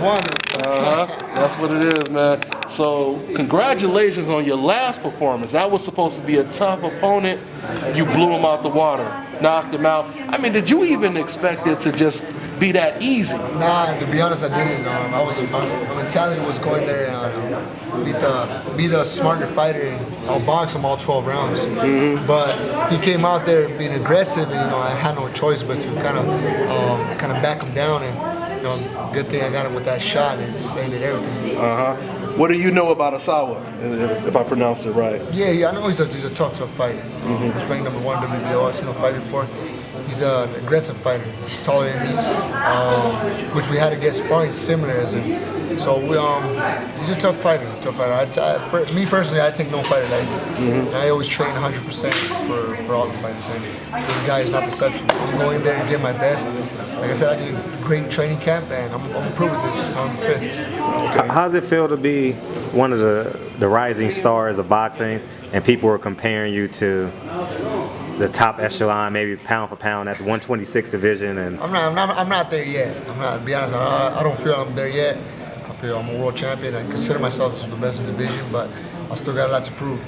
one. That's what it is, man. So, congratulations on your last performance. That was supposed to be a tough opponent. You blew him out the water, knocked him out. I mean, did you even expect it to just be that easy? Nah, to be honest, I didn't. My mentality was going there and be the smarter fighter. I'll box him all 12 rounds. But he came out there being aggressive, and I had no choice but to kind of back him down. And good thing I got him with that shot and just ended everything. What do you know about Asawa, if I pronounced it right? Yeah, I know he's a tough fighter. He's ranked #1 WBO. I've seen him fight before. He's an aggressive fighter. He's taller than me, which we had to get sparring similar as him. So he's a tough fighter. Me personally, I take no fighter lightly. I always train 100% for all the fighters. And this guy is not deception. I'm going in there and get my best. Like I said, I did a great training camp, and I'm improving this on the 5th. How does it feel to be one of the rising stars of boxing, and people are comparing you to the top echelon, maybe pound for pound at the 126 division? And I'm not there yet. To be honest, I don't feel I'm there yet. I feel I'm a world champion. I consider myself the best in the division, but I still got a lot to prove.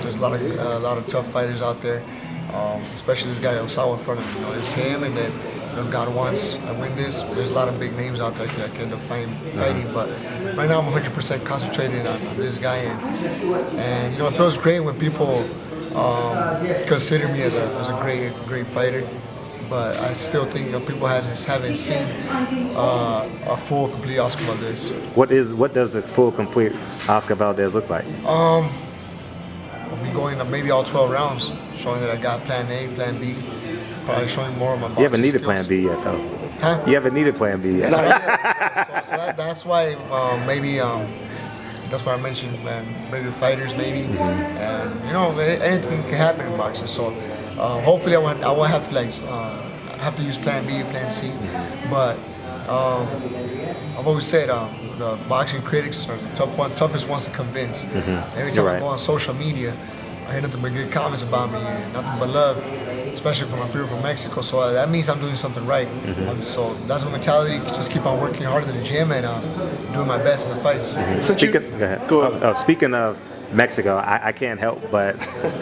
There's a lot of tough fighters out there, especially this guy Osawa in front of me. It's him, and then God wants I win this. There's a lot of big names out there that I can end up fighting, but right now I'm 100% concentrated on this guy, and it feels great when people consider me as a great fighter. But I still think people haven't seen a full, complete Oscar Valdez. What does the full, complete Oscar Valdez look like? I'll be going maybe all 12 rounds, showing that I got plan A, plan B, probably showing more of my boxing You haven't needed skills. plan B yet, though. Huh? You haven't needed plan B yet. So that's why that's why I mentioned regular fighters maybe, and anything can happen in boxing. So hopefully I won't have to have to use plan B or plan C, but I've always said the boxing critics are the toughest ones to convince. Every time I go on social media, I hear nothing but good comments about me and nothing but love, especially from my people from Mexico. So that means I'm doing something right. So that's my mentality. Just keep on working hard in the gym and doing my best in the fights. Go ahead. Speaking of Mexico, I can't help but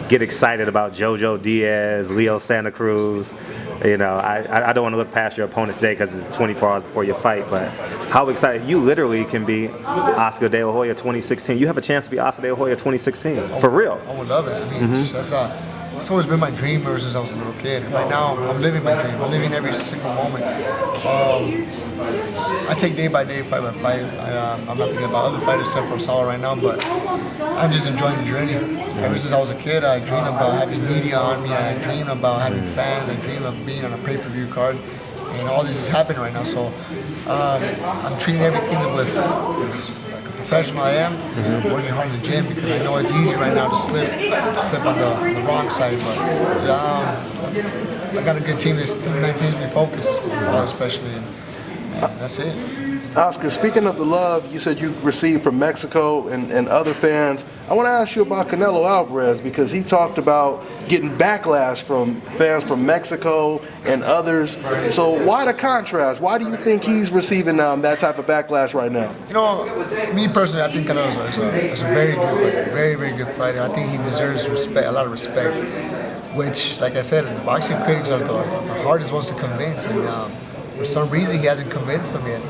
get excited about Jojo Diaz, Leo Santa Cruz. I don't want to look past your opponent today because it's 24 hours before your fight, but how excited. You literally can be Oscar De La Hoya 2016. You have a chance to be Oscar De La Hoya 2016. For real. I would love it. I mean, it's always been my dream ever since I was a little kid. Right now, I'm living my dream. I'm living every single moment. I take day by day, fight by fight. I'm not thinking about other fighters except for Saul right now, but I'm just enjoying the journey. Ever since I was a kid, I dreamed about having media on me. I dreamed about having fans. I dreamed of being on a pay-per-view card. And all this is happening right now. So I'm treating everything with professional I am, working hard in the gym because I know it's easy right now to slip on the wrong side. But I got a good team that maintains me focused, especially, and that's it. Oscar, speaking of the love you said you received from Mexico and other fans, I want to ask you about Canelo Alvarez because he talked about getting backlash from fans from Mexico and others. So why the contrast? Why do you think he's receiving that type of backlash right now? Me personally, I think Canelo is a very good fighter, very, very good fighter. I think he deserves respect, a lot of respect, which, like I said, the boxing critics are the hardest ones to convince. And for some reason, he hasn't convinced them yet.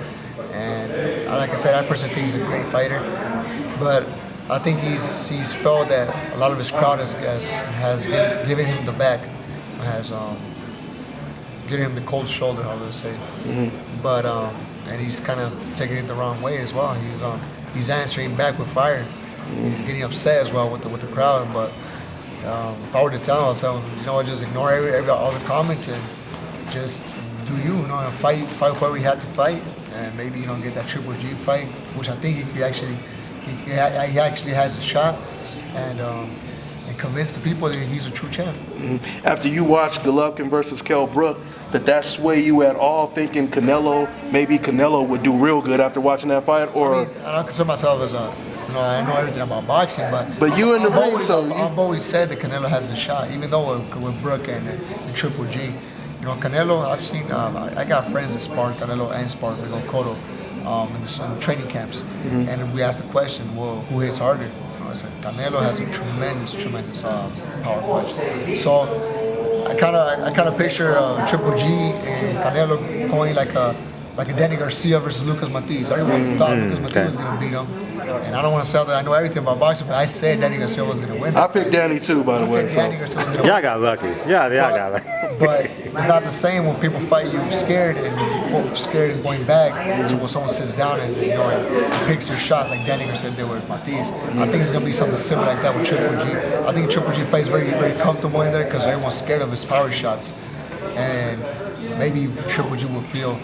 And like I said, I personally think he's a great fighter, but I think he's felt that a lot of his crowd has given him the back, has given him the cold shoulder, I would say. But and he's kind of taking it the wrong way as well. He's answering back with fire. He's getting upset as well with the crowd. But if I were to tell him, I'd tell him, just ignore all the comments and just do fight whoever you had to fight. And maybe get that Triple G fight, which I think he actually has a shot, and convince the people that he's a true champ. After you watched Golovkin versus Kell Brook, did that sway you at all, thinking maybe Canelo would do real good after watching that fight? Or I don't consider myself as I know everything about boxing, but you in the ring, so I've always said that Canelo has a shot, even though with Brook and Triple G. Canelo, I've seen, I got friends that spar Canelo and spar with Cotto. in the training camps, and we asked the question, well, who hits harder? I said Canelo has a tremendous power punch. So I kind of picture Triple G and Canelo going like a Danny Garcia versus Lucas Matiz. Everyone thought Lucas Matiz was going to beat him. And I don't want to say that I know everything about boxing, but I said Danny Garcia was going to win. I picked Danny too, by the way. I said Danny Garcia was going to win. Y'all got lucky. Y'all got lucky. But it's not the same when people fight you scared and going back. So when someone sits down and and picks your shots like Danny Garcia did with Matiz, I think it's going to be something similar like that with Triple G. I think Triple G fights very comfortable in there because everyone's scared of his power shots. And maybe Triple G will feel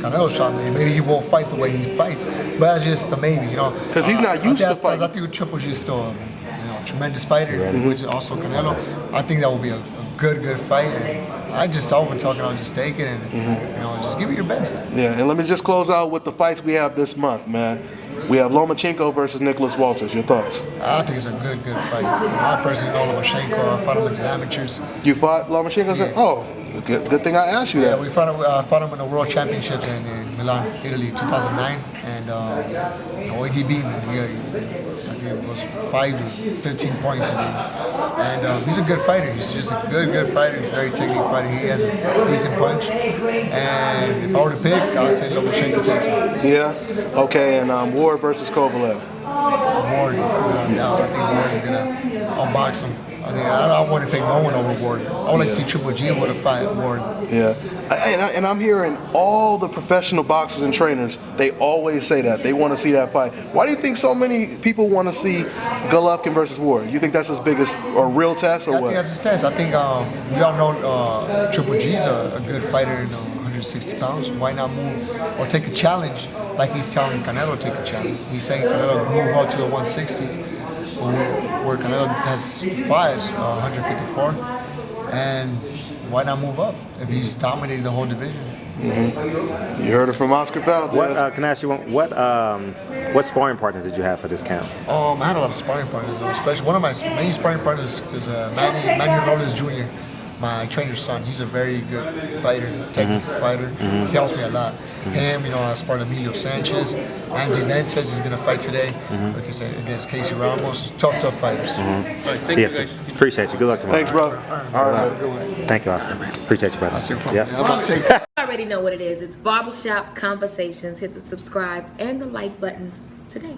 Canelo shot, maybe he won't fight the way he fights, but that's just a maybe, Because he's not used to fighting. I think Triple G is still a tremendous fighter, which is also Canelo. I think that will be a good fight. And I've been talking, I'll just take it and just give it your best. Yeah, and let me just close out with the fights we have this month, man. We have Lomachenko versus Nicholas Walters. Your thoughts? I think it's a good fight. I personally know Lomachenko. I fought him in the amateurs. You fought Lomachenko? Yeah. Oh, good thing I asked you that. Yeah, we fought him in the World Championships in Milan, Italy, 2009, and he beat me. I think it was 5 to 15 points. And he's a good fighter. He's just a good fighter. He's a very technical fighter. He has a decent punch. And if I were to pick, I would say Lomachenko takes him. Yeah. Okay, and Ward versus Kovalev. Ward, I think Ward is gonna unbox him. I don't want to pick no one over Ward. I would like to see Triple G with a fight Ward. Yeah, and I'm hearing all the professional boxers and trainers, they always say that. They want to see that fight. Why do you think so many people want to see Golovkin versus Ward? You think that's his biggest or real test or what? I think that's his test. I think we all know Triple G's a good fighter in 160 pounds. Why not move or take a challenge like he's telling Canelo to take a challenge? He's saying Canelo move out to the 160s. Where Canelo has 154, and why not move up if he's dominating the whole division? You heard it from Oscar Valdez. What can I ask you what sparring partners did you have for this camp? I had a lot of sparring partners, especially one of my main sparring partners is Manny Robles Jr., my trainer's son. He's a very good fighter, technical fighter. He helps me a lot. Him, I sparred Emilio Sanchez. Andy Nance says he's going to fight today against Casey Ramos. Tough fighters. Thank you, guys. Appreciate you. Good luck tomorrow. Thanks, brother. All right. Thank you, Oscar. Appreciate you, brother. Yeah. I'm about to take that. You already know what it is. It's Barbershop Conversations. Hit the subscribe and the like button today.